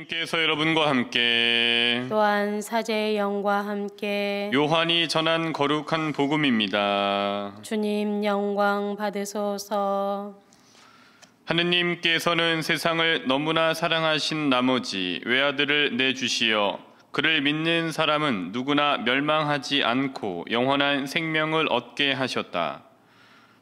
하느님께서 여러분과 함께 또한 사제의 영과 함께 요한이 전한 거룩한 복음입니다. 주님 영광 받으소서. 하느님께서는 세상을 너무나 사랑하신 나머지 외아들을 내주시어 그를 믿는 사람은 누구나 멸망하지 않고 영원한 생명을 얻게 하셨다.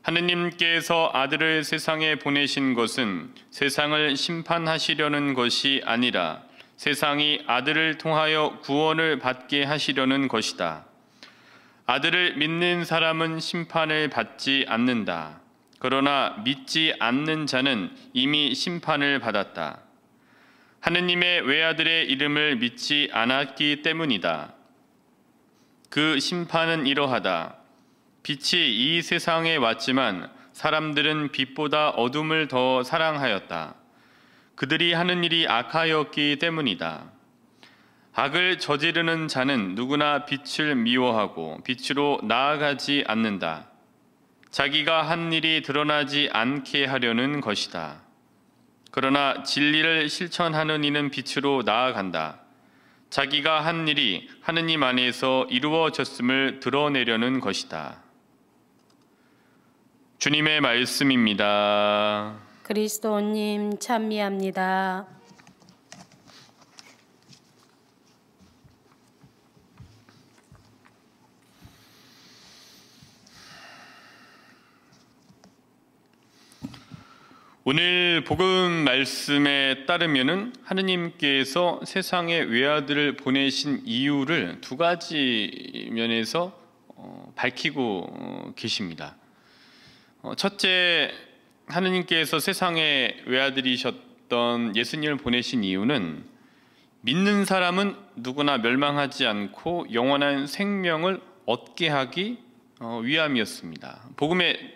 하느님께서 아들을 세상에 보내신 것은 세상을 심판하시려는 것이 아니라 세상이 아들을 통하여 구원을 받게 하시려는 것이다. 아들을 믿는 사람은 심판을 받지 않는다. 그러나 믿지 않는 자는 이미 심판을 받았다. 하느님의 외아들의 이름을 믿지 않았기 때문이다. 그 심판은 이러하다. 빛이 이 세상에 왔지만 사람들은 빛보다 어둠을 더 사랑하였다. 그들이 하는 일이 악하였기 때문이다. 악을 저지르는 자는 누구나 빛을 미워하고 빛으로 나아가지 않는다. 자기가 한 일이 드러나지 않게 하려는 것이다. 그러나 진리를 실천하는 이는 빛으로 나아간다. 자기가 한 일이 하느님 안에서 이루어졌음을 드러내려는 것이다. 주님의 말씀입니다. 그리스도님 찬미합니다. 오늘 복음 말씀에 따르면은 하느님께서 세상에 외아들을 보내신 이유를 두 가지 면에서 밝히고 계십니다. 첫째, 하느님께서 세상에 외아들이셨던 예수님을 보내신 이유는 믿는 사람은 누구나 멸망하지 않고 영원한 생명을 얻게 하기 위함이었습니다. 복음의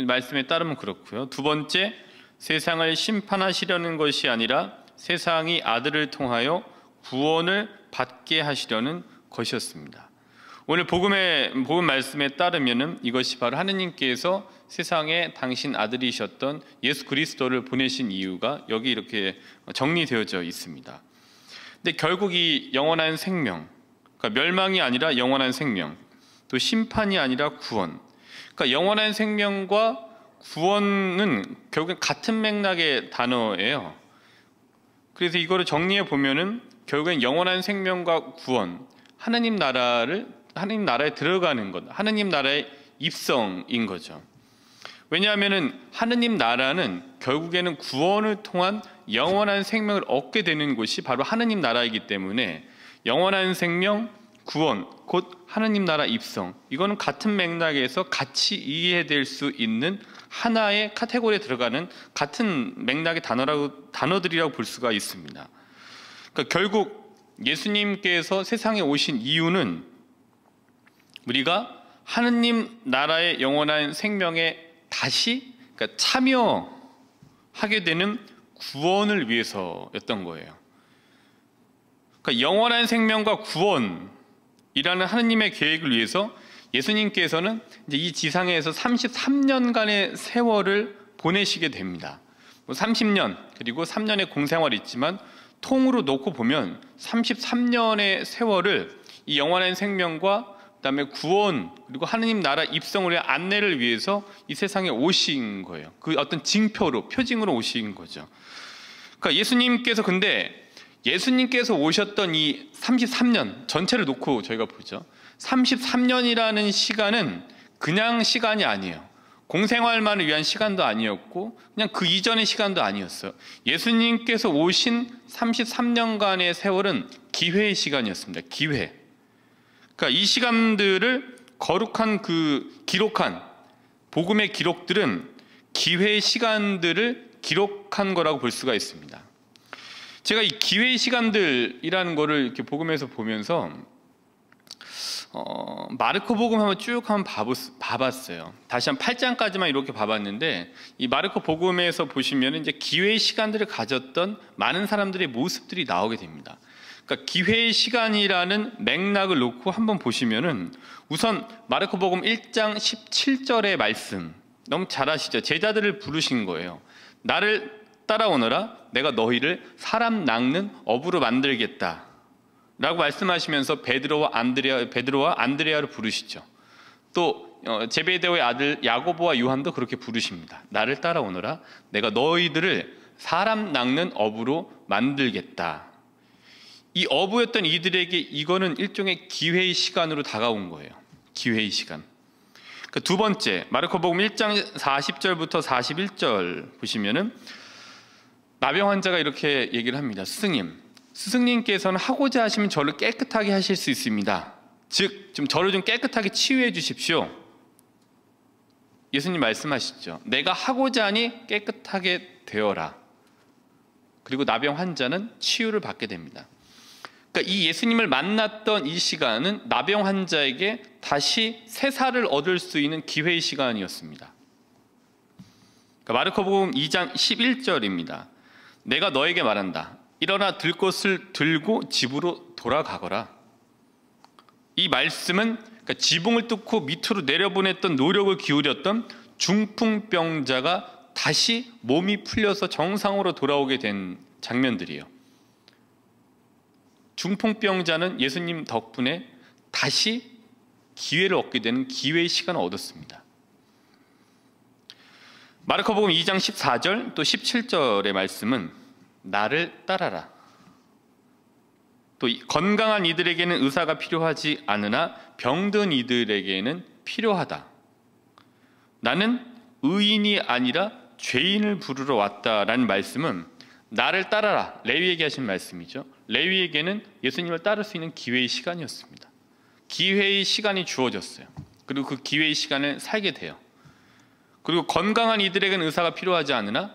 말씀에 따르면 그렇고요. 두 번째, 세상을 심판하시려는 것이 아니라 세상이 아들을 통하여 구원을 받게 하시려는 것이었습니다. 오늘 복음 말씀에 따르면은 이것이 바로 하느님께서 세상에 당신 아들이셨던 예수 그리스도를 보내신 이유가 여기 이렇게 정리되어져 있습니다. 근데 결국 이 영원한 생명, 그러니까 멸망이 아니라 영원한 생명, 또 심판이 아니라 구원. 그러니까 영원한 생명과 구원은 결국엔 같은 맥락의 단어예요. 그래서 이거를 정리해 보면은 결국엔 영원한 생명과 구원, 하느님 나라에 들어가는 것, 하느님 나라의 입성인 거죠. 왜냐하면은 하느님 나라는 결국에는 구원을 통한 영원한 생명을 얻게 되는 곳이 바로 하느님 나라이기 때문에 영원한 생명, 구원, 곧 하느님 나라 입성, 이거는 같은 맥락에서 같이 이해될 수 있는 하나의 카테고리에 들어가는 같은 맥락의 단어들이라고 볼 수가 있습니다. 그러니까 결국 예수님께서 세상에 오신 이유는 우리가 하느님 나라의 영원한 생명에 다시 참여하게 되는 구원을 위해서였던 거예요. 그러니까 영원한 생명과 구원이라는 하느님의 계획을 위해서 예수님께서는 이제 이 지상에서 33년간의 세월을 보내시게 됩니다. 30년 그리고 3년의 공생활이 있지만 통으로 놓고 보면 33년의 세월을 이 영원한 생명과 그다음에 구원 그리고 하느님 나라 입성을 위한 안내를 위해서 이 세상에 오신 거예요. 그 어떤 징표로 표징으로 오신 거죠. 그러니까 예수님께서 오셨던 이 33년 전체를 놓고 저희가 보죠. 33년이라는 시간은 그냥 시간이 아니에요. 공생활만을 위한 시간도 아니었고 그냥 그 이전의 시간도 아니었어요. 예수님께서 오신 33년간의 세월은 기회의 시간이었습니다. 기회. 그러니까 이 시간들을 거룩한 기록한 복음의 기록들은 기회의 시간들을 기록한 거라고 볼 수가 있습니다. 제가 이 기회의 시간들이라는 거를 이렇게 복음에서 보면서 마르코 복음 한번 쭉 봐봤어요. 다시 한 8장까지만 이렇게 봐봤는데 이 마르코 복음에서 보시면 이제 기회의 시간들을 가졌던 많은 사람들의 모습들이 나오게 됩니다. 그러니까 기회의 시간이라는 맥락을 놓고 한번 보시면은 우선 마르코 복음 1장 17절의 말씀 너무 잘 아시죠? 제자들을 부르신 거예요. 나를 따라오너라 내가 너희를 사람 낚는 어부로 만들겠다 라고 말씀하시면서 베드로와 안드레아를 부르시죠. 또 제베데오의 아들 야고보와 요한도 그렇게 부르십니다. 나를 따라오너라 내가 너희들을 사람 낚는 어부로 만들겠다. 이 어부였던 이들에게 이거는 일종의 기회의 시간으로 다가온 거예요. 기회의 시간. 그 두 번째, 마르코복음 1장 40절부터 41절 보시면은 나병 환자가 이렇게 얘기를 합니다. 스승님께서는 하고자 하시면 저를 깨끗하게 하실 수 있습니다. 즉, 저를 좀 깨끗하게 치유해 주십시오. 예수님 말씀하시죠. 내가 하고자 하니 깨끗하게 되어라. 그리고 나병 환자는 치유를 받게 됩니다. 그러니까 이 예수님을 만났던 이 시간은 나병 환자에게 다시 새 살을 얻을 수 있는 기회의 시간이었습니다. 그러니까 마르코복음 2장 11절입니다. 내가 너에게 말한다. 일어나 들 것을 들고 집으로 돌아가거라. 이 말씀은 그러니까 지붕을 뚫고 밑으로 내려보냈던 노력을 기울였던 중풍병자가 다시 몸이 풀려서 정상으로 돌아오게 된 장면들이에요. 중풍병자는 예수님 덕분에 다시 기회를 얻게 되는 기회의 시간을 얻었습니다. 마르코복음 2장 14절 또 17절의 말씀은 나를 따라라. 또 건강한 이들에게는 의사가 필요하지 않으나 병든 이들에게는 필요하다. 나는 의인이 아니라 죄인을 부르러 왔다라는 말씀은 나를 따라라. 레위에게 하신 말씀이죠. 레위에게는 예수님을 따를 수 있는 기회의 시간이었습니다. 기회의 시간이 주어졌어요. 그리고 그 기회의 시간을 살게 돼요. 그리고 건강한 이들에게는 의사가 필요하지 않으나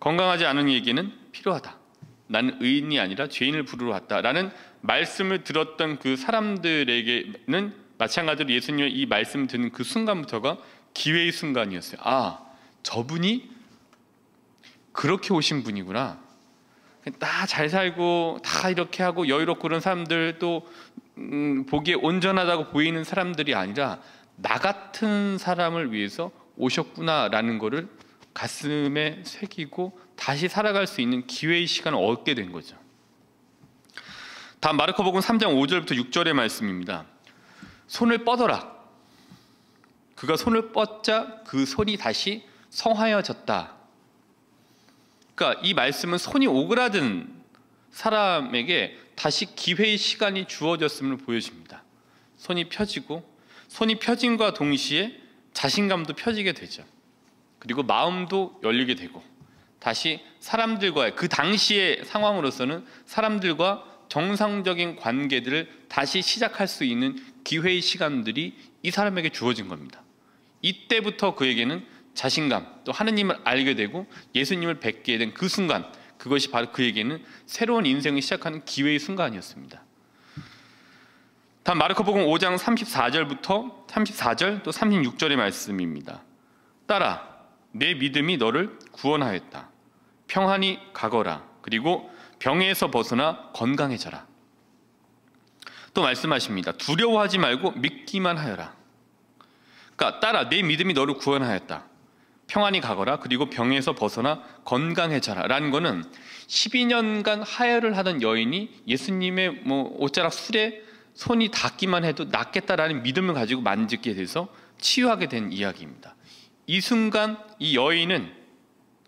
건강하지 않은 이에게는 필요하다. 나는 의인이 아니라 죄인을 부르러 왔다라는 말씀을 들었던 그 사람들에게는 마찬가지로 예수님의 이 말씀을 듣는 그 순간부터가 기회의 순간이었어요. 아, 저분이 그렇게 오신 분이구나. 다 잘 살고 다 이렇게 하고 여유롭고 그런 사람들 또 보기에 온전하다고 보이는 사람들이 아니라 나 같은 사람을 위해서 오셨구나라는 것을 가슴에 새기고 다시 살아갈 수 있는 기회의 시간을 얻게 된 거죠. 다음 마르코복음 3장 5절부터 6절의 말씀입니다. 손을 뻗어라. 그가 손을 뻗자 그 손이 다시 성하여졌다. 그러니까 이 말씀은 손이 오그라든 사람에게 다시 기회의 시간이 주어졌음을 보여줍니다. 손이 펴지고 손이 펴짐과 동시에 자신감도 펴지게 되죠. 그리고 마음도 열리게 되고 다시 사람들과의 그 당시의 상황으로서는 사람들과 정상적인 관계들을 다시 시작할 수 있는 기회의 시간들이 이 사람에게 주어진 겁니다. 이때부터 그에게는 자신감, 또 하느님을 알게 되고 예수님을 뵙게 된 그 순간, 그것이 바로 그에게는 새로운 인생을 시작하는 기회의 순간이었습니다. 다음 마르코복음 5장 34절부터 34절 또 36절의 말씀입니다. 따라 내 믿음이 너를 구원하였다. 평안히 가거라. 그리고 병에서 벗어나 건강해져라. 또 말씀하십니다. 두려워하지 말고 믿기만 하여라. 그러니까 따라 내 믿음이 너를 구원하였다. 평안히 가거라. 그리고 병에서 벗어나 건강해져라. 라는 거는 12년간 하혈을 하던 여인이 예수님의 옷자락 술에 손이 닿기만 해도 낫겠다라는 믿음을 가지고 만지게 돼서 치유하게 된 이야기입니다. 이 순간 이 여인은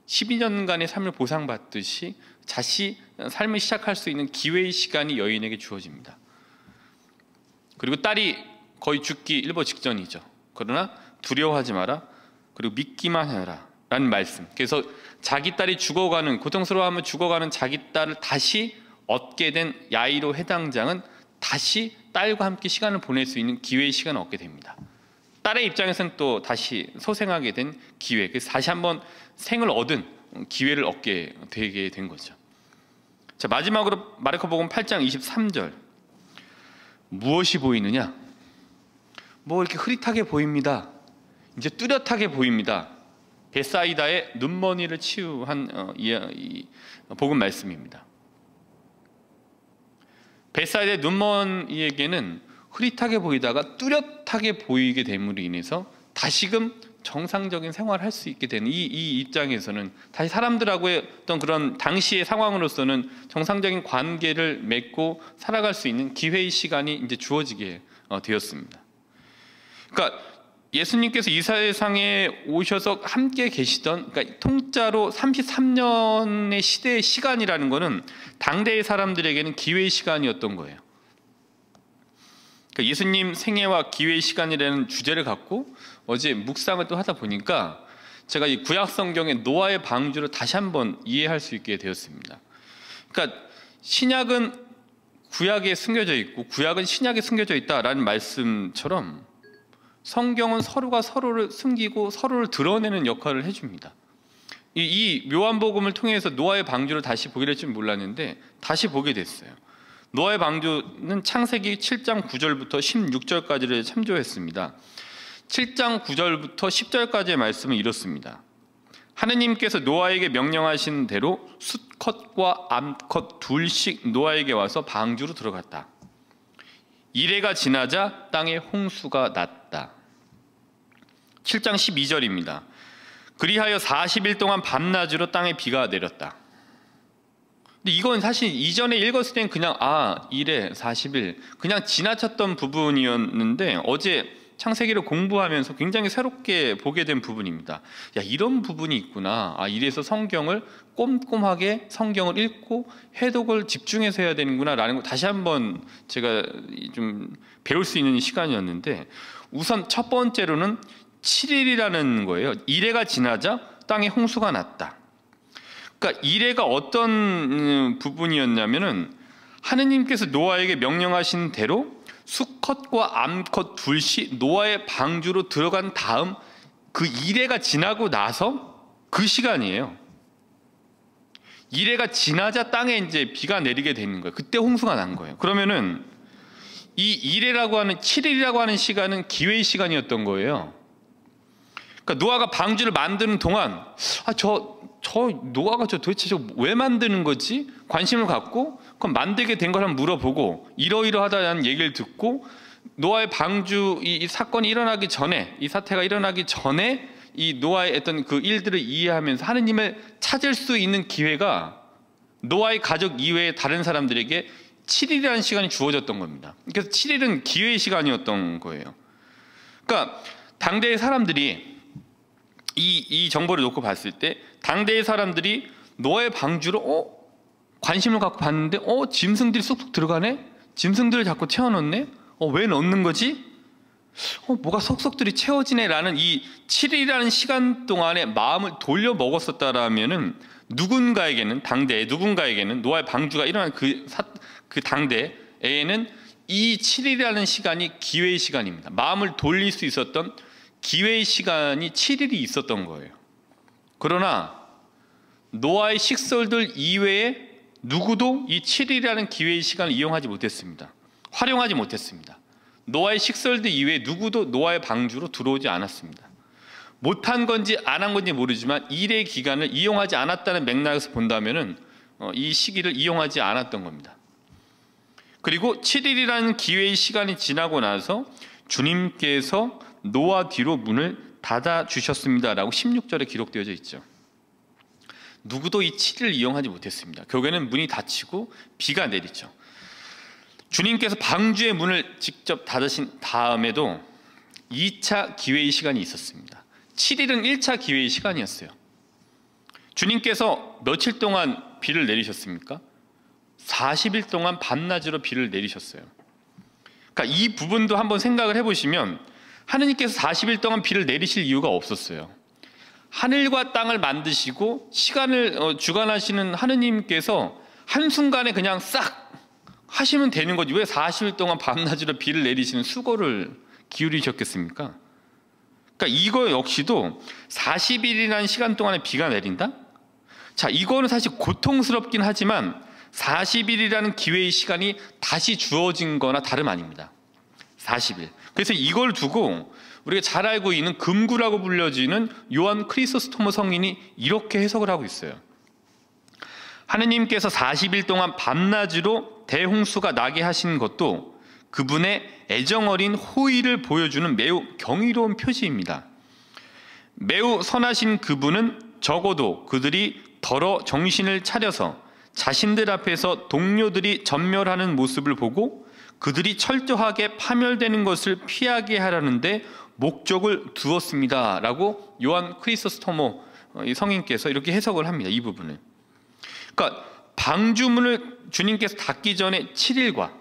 12년간의 삶을 보상받듯이 다시 삶을 시작할 수 있는 기회의 시간이 여인에게 주어집니다. 그리고 딸이 거의 죽기 일보 직전이죠. 그러나 두려워하지 마라. 그리고 믿기만 해라 라는 말씀. 그래서 자기 딸이 죽어가는, 고통스러워하며 죽어가는 자기 딸을 다시 얻게 된 야이로 회당장은 다시 딸과 함께 시간을 보낼 수 있는 기회의 시간을 얻게 됩니다. 딸의 입장에서는 또 다시 소생하게 된 기회, 그래서 다시 한번 생을 얻은 기회를 얻게 되게 된 거죠. 자, 마지막으로 마르코복음 8장 23절. 무엇이 보이느냐? 뭐 이렇게 흐릿하게 보입니다. 이제 뚜렷하게 보입니다. 베사이다의 눈머니를 치유한 이 복음 말씀입니다. 베사이다의 눈머니에게는 흐릿하게 보이다가 뚜렷하게 보이게 됨으로 인해서 다시금 정상적인 생활을 할 수 있게 되는 이 입장에서는 다시 사람들하고의 어떤 그런 당시의 상황으로서는 정상적인 관계를 맺고 살아갈 수 있는 기회의 시간이 이제 주어지게 되었습니다. 그러니까 예수님께서 이 세상에 오셔서 함께 계시던, 그러니까 통짜로 33년의 시대의 시간이라는 것은 당대의 사람들에게는 기회의 시간이었던 거예요. 그러니까 예수님 생애와 기회의 시간이라는 주제를 갖고 어제 묵상을 또 하다 보니까 제가 이 구약 성경의 노아의 방주를 다시 한번 이해할 수 있게 되었습니다. 그러니까 신약은 구약에 숨겨져 있고 구약은 신약에 숨겨져 있다라는 말씀처럼 성경은 서로가 서로를 숨기고 서로를 드러내는 역할을 해줍니다. 이 요한복음을 통해서 노아의 방주를 다시 보게 될 줄 몰랐는데 다시 보게 됐어요. 노아의 방주는 창세기 7장 9절부터 16절까지를 참조했습니다. 7장 9절부터 10절까지의 말씀은 이렇습니다. 하느님께서 노아에게 명령하신 대로 수컷과 암컷 둘씩 노아에게 와서 방주로 들어갔다. 이래가 지나자 땅에 홍수가 났다. 7장 12절입니다. 그리하여 40일 동안 밤낮으로 땅에 비가 내렸다. 근데 이건 사실 이전에 읽었을 땐 그냥 이래 40일 그냥 지나쳤던 부분이었는데 어제 창세기를 공부하면서 굉장히 새롭게 보게 된 부분입니다. 야, 이런 부분이 있구나. 이래서 성경을 꼼꼼하게 성경을 읽고 해독을 집중해서 해야 되는구나 라는 거 다시 한번 제가 좀 배울 수 있는 시간이었는데, 우선 첫 번째로는 7일이라는 거예요. 이래가 지나자 땅에 홍수가 났다. 그러니까 이래가 어떤 부분이었냐면은 하느님께서 노아에게 명령하신 대로 수컷과 암컷 둘씩 노아의 방주로 들어간 다음 그 이래가 지나고 나서 그 시간이에요. 이래가 지나자 땅에 이제 비가 내리게 되는 거예요. 그때 홍수가 난 거예요. 그러면은 이 이래라고 하는 7일이라고 하는 시간은 기회의 시간이었던 거예요. 그러니까 노아가 방주를 만드는 동안 노아가 도대체 왜 만드는 거지? 관심을 갖고 그럼 만들게 된 걸 한번 물어보고 이러이러하다는 얘기를 듣고 노아의 방주 이 사건이 일어나기 전에, 이 사태가 일어나기 전에 이 노아의 어떤 그 일들을 이해하면서 하느님을 찾을 수 있는 기회가 노아의 가족 이외의 다른 사람들에게 7일이라는 시간이 주어졌던 겁니다. 그래서 7일은 기회의 시간이었던 거예요. 그러니까 당대의 사람들이 이 정보를 놓고 봤을 때 당대의 사람들이 노아의 방주로 관심을 갖고 봤는데 짐승들이 쏙쏙 들어가네? 짐승들을 자꾸 채워넣네? 왜 넣는 거지? 뭐가 속속들이 채워지네 라는 이 7일이라는 시간 동안에 마음을 돌려 먹었었다라면은 당대의 누군가에게는 노아의 방주가 일어난 그 당대에는 이 7일이라는 시간이 기회의 시간입니다. 마음을 돌릴 수 있었던 기회의 시간이 7일이 있었던 거예요. 그러나 노아의 식솔들 이외에 누구도 이 7일이라는 기회의 시간을 이용하지 못했습니다. 활용하지 못했습니다. 노아의 식솔들 이외에 누구도 노아의 방주로 들어오지 않았습니다. 못한 건지 안 한 건지 모르지만 일의 기간을 이용하지 않았다는 맥락에서 본다면은 이 시기를 이용하지 않았던 겁니다. 그리고 7일이라는 기회의 시간이 지나고 나서 주님께서 노아 뒤로 문을 닫아 주셨습니다라고 16절에 기록되어져 있죠. 누구도 이 7일을 이용하지 못했습니다. 결국에는 문이 닫히고 비가 내리죠. 주님께서 방주의 문을 직접 닫으신 다음에도 2차 기회의 시간이 있었습니다. 7일은 1차 기회의 시간이었어요. 주님께서 며칠 동안 비를 내리셨습니까? 40일 동안 밤낮으로 비를 내리셨어요. 그러니까 이 부분도 한번 생각을 해보시면 하느님께서 40일 동안 비를 내리실 이유가 없었어요. 하늘과 땅을 만드시고 시간을 주관하시는 하느님께서 한순간에 그냥 싹 하시면 되는 거지 왜 40일 동안 밤낮으로 비를 내리시는 수고를 기울이셨겠습니까? 그러니까 이거 역시도 40일이라는 시간 동안에 비가 내린다? 자, 이거는 사실 고통스럽긴 하지만 40일이라는 기회의 시간이 다시 주어진 거나 다름 아닙니다. 40일. 그래서 이걸 두고 우리가 잘 알고 있는 금구라고 불려지는 요한 크리소스토머 성인이 이렇게 해석을 하고 있어요. 하느님께서 40일 동안 밤낮으로 대홍수가 나게 하신 것도 그분의 애정어린 호의를 보여주는 매우 경이로운 표시입니다. 매우 선하신 그분은 적어도 그들이 더러 정신을 차려서 자신들 앞에서 동료들이 전멸하는 모습을 보고 그들이 철저하게 파멸되는 것을 피하게 하려는데 목적을 두었습니다 라고 요한 크리소스토모 성인께서 이렇게 해석을 합니다. 이 부분을. 그러니까 방주문을 주님께서 닫기 전에 7일과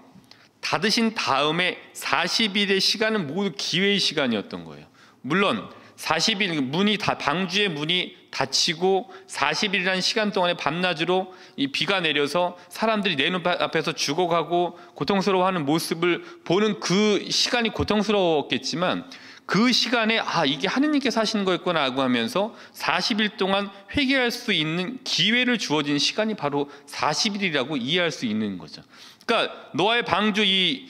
닫으신 다음에 40일의 시간은 모두 기회의 시간이었던 거예요. 물론 40일 문이 다 방주의 문이 닫히고 40일이라는 시간 동안에 밤낮으로 이 비가 내려서 사람들이 내 눈 앞에서 죽어가고 고통스러워하는 모습을 보는 그 시간이 고통스러웠겠지만 그 시간에 이게 하느님께서 하시는 거였구나 하면서 40일 동안 회개할 수 있는 기회를 주어진 시간이 바로 40일이라고 이해할 수 있는 거죠. 그러니까 노아의 방주 이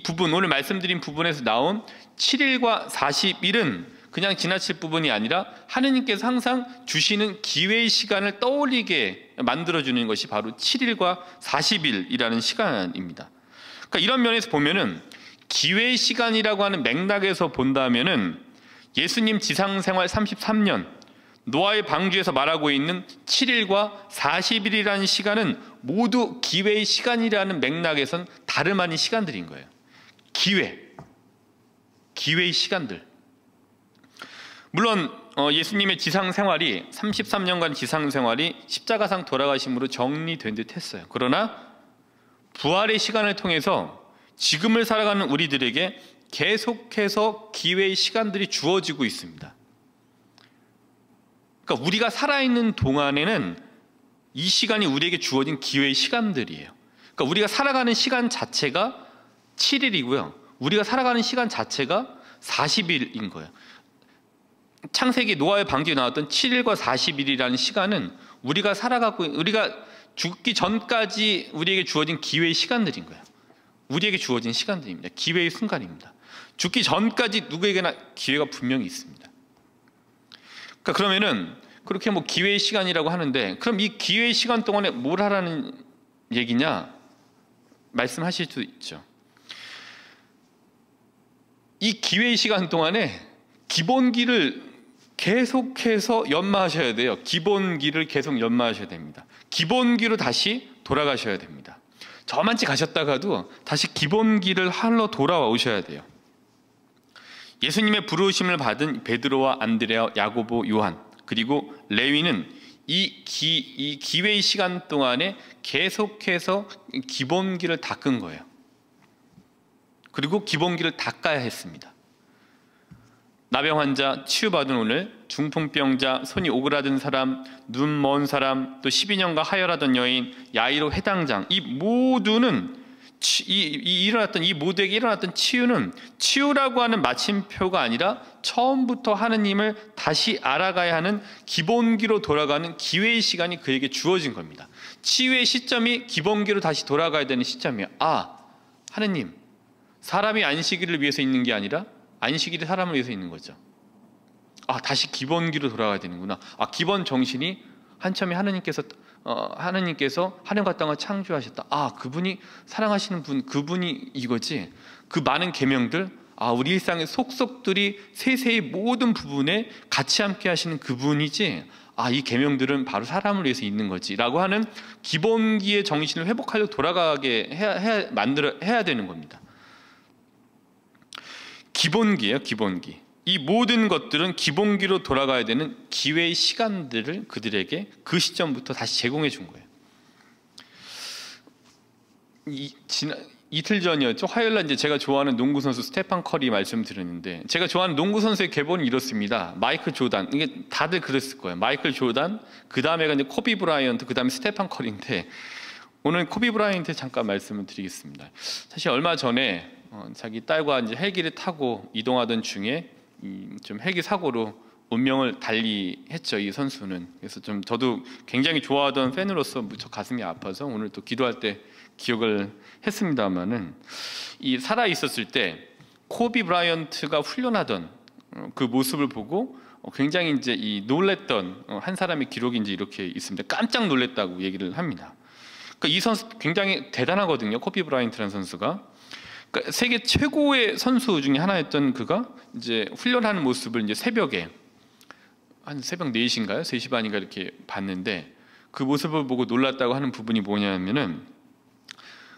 부분, 오늘 말씀드린 부분에서 나온 7일과 40일은 그냥 지나칠 부분이 아니라 하느님께서 항상 주시는 기회의 시간을 떠올리게 만들어주는 것이 바로 7일과 40일이라는 시간입니다. 그러니까 이런 면에서 보면은 기회의 시간이라고 하는 맥락에서 본다면은 예수님 지상생활 33년, 노아의 방주에서 말하고 있는 7일과 40일이라는 시간은 모두 기회의 시간이라는 맥락에선 다름 아닌 시간들인 거예요. 기회의 시간들. 물론 예수님의 지상생활이 33년간 지상생활이 십자가상 돌아가심으로 정리된 듯 했어요. 그러나 부활의 시간을 통해서 지금을 살아가는 우리들에게 계속해서 기회의 시간들이 주어지고 있습니다. 그러니까 우리가 살아있는 동안에는 이 시간이 우리에게 주어진 기회의 시간들이에요. 그러니까 우리가 살아가는 시간 자체가 7일이고요. 우리가 살아가는 시간 자체가 40일인 거예요. 창세기 노아의 방주에 나왔던 7일과 40일이라는 시간은 우리가 죽기 전까지 우리에게 주어진 기회의 시간들인 거예요. 우리에게 주어진 시간들입니다. 기회의 순간입니다. 죽기 전까지 누구에게나 기회가 분명히 있습니다. 그러니까 그러면은 그렇게 기회의 시간이라고 하는데 그럼 이 기회의 시간 동안에 뭘 하라는 얘기냐 말씀하실 수 있죠. 이 기회의 시간 동안에 기본기를 계속해서 연마하셔야 돼요. 기본기를 계속 연마하셔야 됩니다. 기본기로 다시 돌아가셔야 됩니다. 저만치 가셨다가도 다시 기본기를 하러 돌아오셔야 돼요. 예수님의 부르심을 받은 베드로와 안드레아, 야고보, 요한 그리고 레위는 이 기회의 시간 동안에 계속해서 기본기를 닦은 거예요. 그리고 기본기를 닦아야 했습니다. 나병 환자 치유받은 오늘, 중풍병자, 손이 오그라든 사람, 눈 먼 사람, 또 12년간 하혈하던 여인, 야이로 회당장 이 모두는 일어났던 이 모두에게 일어났던 치유는 치유라고 하는 마침표가 아니라 처음부터 하느님을 다시 알아가야 하는 기본기로 돌아가는 기회의 시간이 그에게 주어진 겁니다. 치유의 시점이 기본기로 다시 돌아가야 되는 시점이에요. 하느님, 사람이 안식일을 위해서 있는 게 아니라 안식일이 사람을 위해서 있는 거죠. 다시 기본기로 돌아가야 되는구나. 기본 정신이 한참에 하느님께서 하늘과 땅을 창조하셨다. 그분이 사랑하시는 분, 그분이 이거지. 그 많은 계명들, 우리 일상의 속속들이 세세히 모든 부분에 같이 함께 하시는 그분이지. 이 계명들은 바로 사람을 위해서 있는 거지라고 하는 기본기의 정신을 회복하려고 돌아가게 해야 되는 겁니다. 기본기예요, 기본기. 이 모든 것들은 기본기로 돌아가야 되는 기회의 시간들을 그들에게 그 시점부터 다시 제공해 준 거예요. 이틀 전이었죠. 화요일날 이제 제가 좋아하는 농구 선수 스테판 커리 말씀 드렸는데 제가 좋아하는 농구 선수의 계보는 이렇습니다. 마이클 조단, 이게 다들 그랬을 거예요. 마이클 조단, 그 다음에가 이제 코비 브라이언트, 그 다음에 스테판 커리인데 오늘 코비 브라이언트 잠깐 말씀을 드리겠습니다. 사실 얼마 전에 자기 딸과 이제 헬기를 타고 이동하던 중에 좀 헬기 사고로 운명을 달리했죠. 이 선수는. 그래서 좀 저도 굉장히 좋아하던 팬으로서 무척 가슴이 아파서 오늘 또 기도할 때 기억을 했습니다만은 이 살아 있었을 때 코비 브라이언트가 훈련하던 그 모습을 보고 굉장히 이제 놀랬던 한 사람의 기록이 이제 이렇게 있습니다. 깜짝 놀랐다고 얘기를 합니다. 그러니까 이 선수 굉장히 대단하거든요. 코비 브라이언트라는 선수가. 그러니까 세계 최고의 선수 중에 하나였던 그가 이제 훈련하는 모습을 이제 새벽에 한 새벽 4시인가요? 3시 반인가 이렇게 봤는데 그 모습을 보고 놀랐다고 하는 부분이 뭐냐면은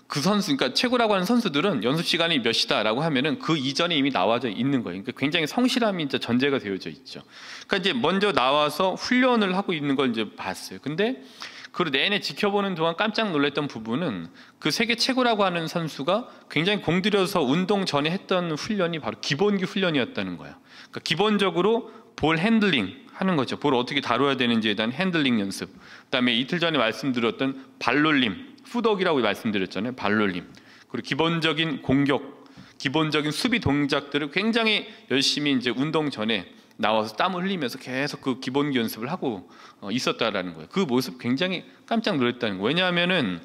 그 선수, 그러니까 최고라고 하는 선수들은 연습 시간이 몇 시다라고 하면은 그 이전에 이미 나와져 있는 거예요. 그러니까 굉장히 성실함이 이제 전제가 되어져 있죠. 그러니까 이제 먼저 나와서 훈련을 하고 있는 걸 이제 봤어요. 근데 그 내내 지켜보는 동안 깜짝 놀랐던 부분은 그 세계 최고라고 하는 선수가 굉장히 공들여서 운동 전에 했던 훈련이 바로 기본기 훈련이었다는 거예요. 그러니까 기본적으로 볼 핸들링 하는 거죠. 볼을 어떻게 다뤄야 되는지에 대한 핸들링 연습. 그다음에 이틀 전에 말씀드렸던 발놀림, 푸덕이라고 말씀드렸잖아요. 발놀림. 그리고 기본적인 공격, 기본적인 수비 동작들을 굉장히 열심히 이제 운동 전에 나와서 땀을 흘리면서 계속 그 기본기 연습을 하고 있었다라는 거예요. 그 모습 굉장히 깜짝 놀랐다는 거예요. 왜냐하면은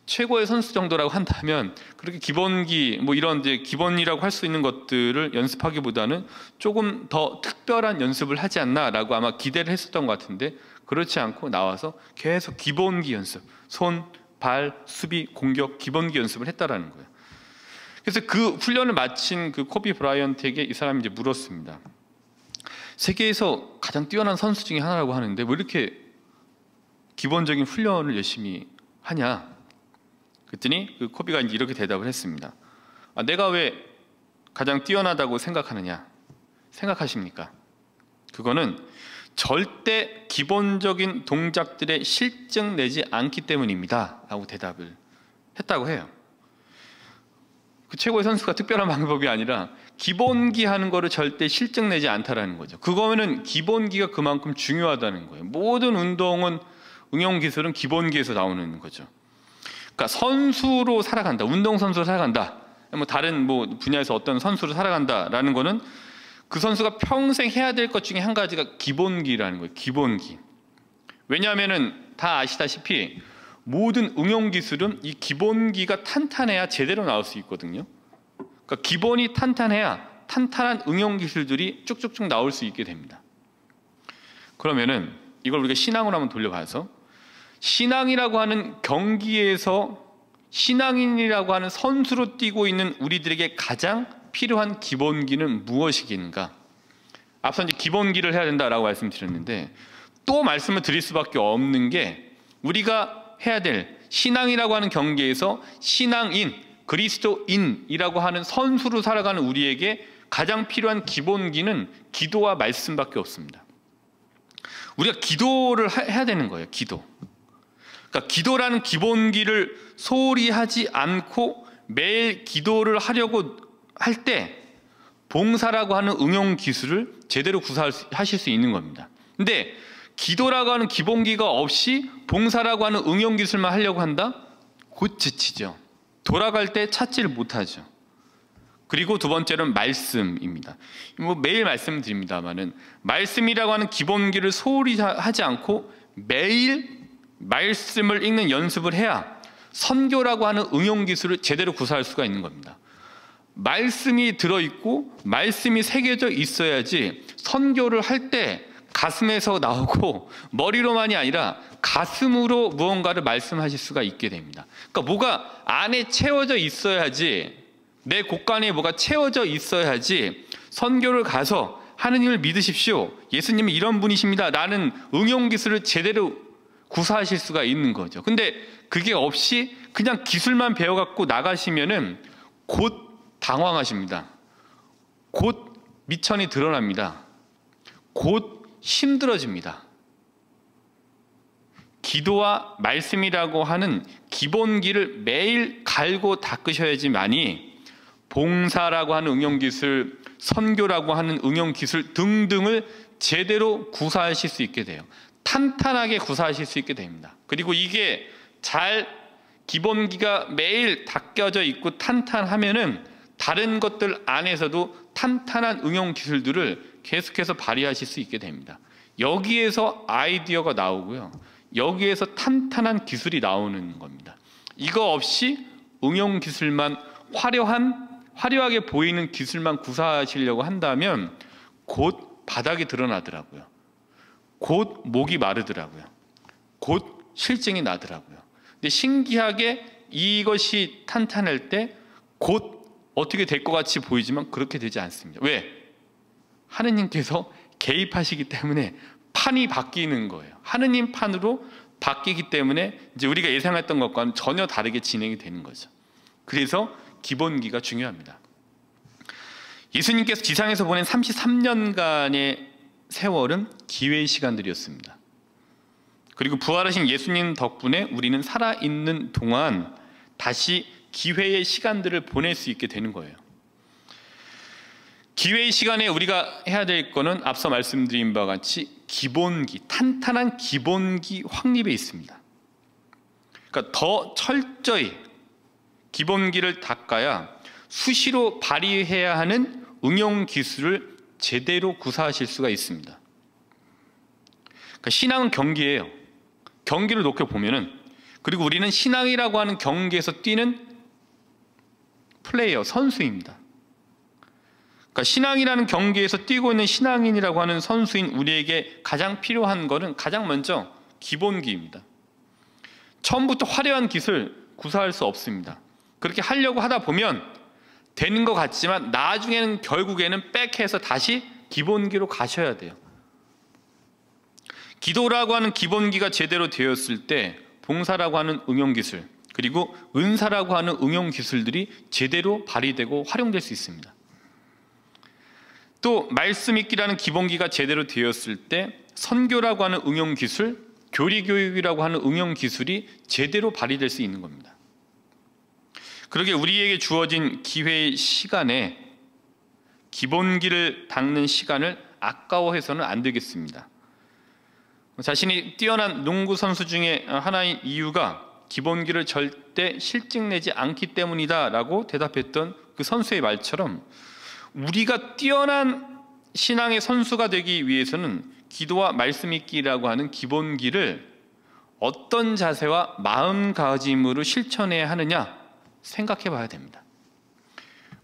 최고의 선수 정도라고 한다면 그렇게 기본기 뭐 이런 이제 기본이라고 할 수 있는 것들을 연습하기보다는 조금 더 특별한 연습을 하지 않나라고 아마 기대를 했었던 것 같은데 그렇지 않고 나와서 계속 기본기 연습, 손, 발, 수비, 공격, 기본기 연습을 했다라는 거예요. 그래서 그 훈련을 마친 그 코비 브라이언트에게 이 사람이 이제 물었습니다. 세계에서 가장 뛰어난 선수 중에 하나라고 하는데 왜 이렇게 기본적인 훈련을 열심히 하냐? 그랬더니 그 코비가 이제 이렇게 대답을 했습니다. 내가 왜 가장 뛰어나다고 생각하느냐? 생각하십니까? 그거는 절대 기본적인 동작들에 실증 내지 않기 때문입니다. 라고 대답을 했다고 해요. 그 최고의 선수가 특별한 방법이 아니라 기본기 하는 거를 절대 실증 내지 않다라는 거죠. 그거는 기본기가 그만큼 중요하다는 거예요. 모든 운동은 응용 기술은 기본기에서 나오는 거죠. 그러니까 선수로 살아간다, 운동선수로 살아간다, 뭐 다른 뭐 분야에서 어떤 선수로 살아간다라는 거는 그 선수가 평생 해야 될 것 중에 한 가지가 기본기라는 거예요. 기본기. 왜냐하면은 다 아시다시피 모든 응용 기술은 이 기본기가 탄탄해야 제대로 나올 수 있거든요. 그러니까 기본이 탄탄해야 탄탄한 응용 기술들이 쭉쭉쭉 나올 수 있게 됩니다. 그러면은 이걸 우리가 신앙으로 한번 돌려봐서 신앙이라고 하는 경기에서 신앙인이라고 하는 선수로 뛰고 있는 우리들에게 가장 필요한 기본기는 무엇이긴가? 앞서 이제 기본기를 해야 된다라고 말씀드렸는데 또 말씀을 드릴 수밖에 없는 게 우리가 해야 될 신앙이라고 하는 경계에서 신앙인, 그리스도인이라고 하는 선수로 살아가는 우리에게 가장 필요한 기본기는 기도와 말씀밖에 없습니다. 우리가 기도를 해야 되는 거예요. 기도. 그러니까 기도라는 기본기를 소홀히 하지 않고 매일 기도를 하려고 할 때 봉사라고 하는 응용 기술을 제대로 구사하실 수 있는 겁니다. 근데 기도라고 하는 기본기가 없이 봉사라고 하는 응용 기술만 하려고 한다? 곧 지치죠. 돌아갈 때 찾지를 못하죠. 그리고 두 번째는 말씀입니다. 뭐 매일 말씀드립니다만은 말씀이라고 하는 기본기를 소홀히 하지 않고 매일 말씀을 읽는 연습을 해야 선교라고 하는 응용 기술을 제대로 구사할 수가 있는 겁니다. 말씀이 들어있고 말씀이 새겨져 있어야지 선교를 할 때 가슴에서 나오고 머리로만이 아니라 가슴으로 무언가를 말씀하실 수가 있게 됩니다. 그러니까 뭐가 안에 채워져 있어야지, 내 곳간에 뭐가 채워져 있어야지 선교를 가서 하느님을 믿으십시오, 예수님이 이런 분이십니다 라는 응용 기술을 제대로 구사하실 수가 있는 거죠. 근데 그게 없이 그냥 기술만 배워갖고 나가시면은 곧 당황하십니다. 곧 미천이 드러납니다. 곧 힘들어집니다. 기도와 말씀이라고 하는 기본기를 매일 갈고 닦으셔야지만이 봉사라고 하는 응용기술, 선교라고 하는 응용기술 등등을 제대로 구사하실 수 있게 돼요. 탄탄하게 구사하실 수 있게 됩니다. 그리고 이게 잘 기본기가 매일 닦여져 있고 탄탄하면은 다른 것들 안에서도 탄탄한 응용 기술들을 계속해서 발휘하실 수 있게 됩니다. 여기에서 아이디어가 나오고요. 여기에서 탄탄한 기술이 나오는 겁니다. 이거 없이 응용 기술만 화려하게 보이는 기술만 구사하시려고 한다면 곧 바닥이 드러나더라고요. 곧 목이 마르더라고요. 곧 실증이 나더라고요. 근데 신기하게 이것이 탄탄할 때 곧 어떻게 될 것 같이 보이지만 그렇게 되지 않습니다. 왜? 하느님께서 개입하시기 때문에 판이 바뀌는 거예요. 하느님 판으로 바뀌기 때문에 이제 우리가 예상했던 것과는 전혀 다르게 진행이 되는 거죠. 그래서 기본기가 중요합니다. 예수님께서 지상에서 보낸 33년간의 세월은 기회의 시간들이었습니다. 그리고 부활하신 예수님 덕분에 우리는 살아있는 동안 다시 기회의 시간들을 보낼 수 있게 되는 거예요. 기회의 시간에 우리가 해야 될 거는 앞서 말씀드린 바와 같이 기본기, 탄탄한 기본기 확립에 있습니다. 그러니까 더 철저히 기본기를 닦아야 수시로 발휘해야 하는 응용 기술을 제대로 구사하실 수가 있습니다. 그러니까 신앙은 경기예요. 경기를 놓고 보면은, 그리고 우리는 신앙이라고 하는 경기에서 뛰는 플레이어, 선수입니다. 그러니까 신앙이라는 경기에서 뛰고 있는 신앙인이라고 하는 선수인 우리에게 가장 필요한 것은 가장 먼저 기본기입니다. 처음부터 화려한 기술 구사할 수 없습니다. 그렇게 하려고 하다 보면 되는 것 같지만 나중에는 결국에는 백해서 다시 기본기로 가셔야 돼요. 기도라고 하는 기본기가 제대로 되었을 때 봉사라고 하는 응용기술, 그리고 은사라고 하는 응용기술들이 제대로 발휘되고 활용될 수 있습니다. 또 말씀 읽기라는 기본기가 제대로 되었을 때 선교라고 하는 응용기술, 교리교육이라고 하는 응용기술이 제대로 발휘될 수 있는 겁니다. 그러게 우리에게 주어진 기회의 시간에 기본기를 닦는 시간을 아까워해서는 안 되겠습니다. 자신이 뛰어난 농구 선수 중에 하나인 이유가 기본기를 절대 실증내지 않기 때문이다 라고 대답했던 그 선수의 말처럼, 우리가 뛰어난 신앙의 선수가 되기 위해서는 기도와 말씀 읽기라고 하는 기본기를 어떤 자세와 마음가짐으로 실천해야 하느냐 생각해 봐야 됩니다.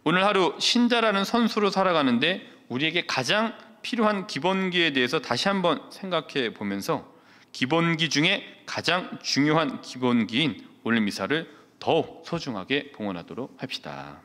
오늘 하루 신자라는 선수로 살아가는데 우리에게 가장 필요한 기본기에 대해서 다시 한번 생각해 보면서 기본기 중에 가장 중요한 기본기인 오늘 미사를 더욱 소중하게 봉헌하도록 합시다.